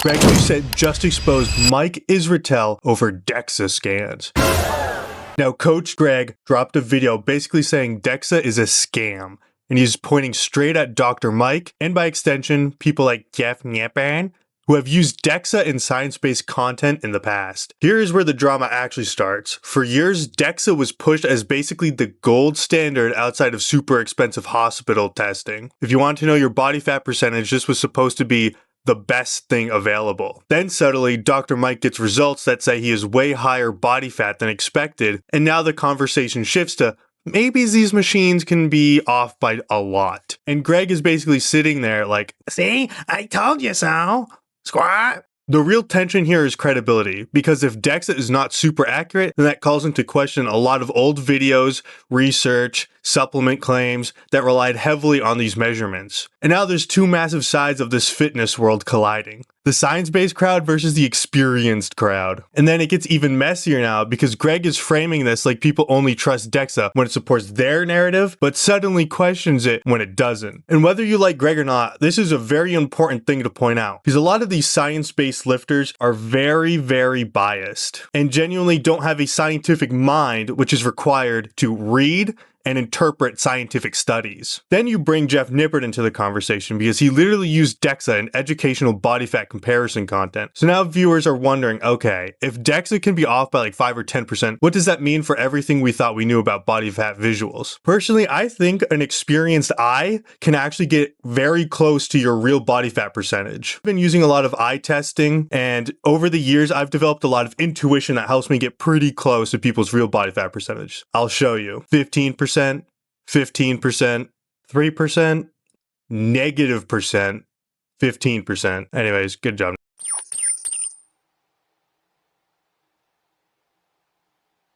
Greg Doucette just exposed Mike Israetel over DEXA scans. Now, Coach Greg dropped a video basically saying DEXA is a scam, and he's pointing straight at Dr. Mike, and by extension, people like Jeff Nyepan, who have used DEXA in science-based content in the past. Here's where the drama actually starts. For years, DEXA was pushed as basically the gold standard outside of super expensive hospital testing. If you want to know your body fat percentage, this was supposed to be the best thing available. Then suddenly, Dr. Mike gets results that say he has way higher body fat than expected, and now the conversation shifts to maybe these machines can be off by a lot. And Greg is basically sitting there like, see, I told you so. Squat. The real tension here is credibility, because if DEXA is not super accurate, then that calls into question a lot of old videos, research, supplement claims that relied heavily on these measurements. And now there's two massive sides of this fitness world colliding. The science-based crowd versus the experienced crowd. And then it gets even messier now because Greg is framing this like people only trust DEXA when it supports their narrative, but suddenly questions it when it doesn't. And whether you like Greg or not, this is a very important thing to point out, because a lot of these science-based lifters are very, very biased and genuinely don't have a scientific mind, which is required to read and interpret scientific studies. Then you bring Jeff Nippert into the conversation because he literally used DEXA in educational body fat comparison content. So now viewers are wondering, okay, if DEXA can be off by like 5 or 10%, what does that mean for everything we thought we knew about body fat visuals? Personally, I think an experienced eye can actually get very close to your real body fat percentage. I've been using a lot of eye testing, and over the years, I've developed a lot of intuition that helps me get pretty close to people's real body fat percentage. I'll show you. 15%, 15%, 3%, -%, 15%. Anyways, good job.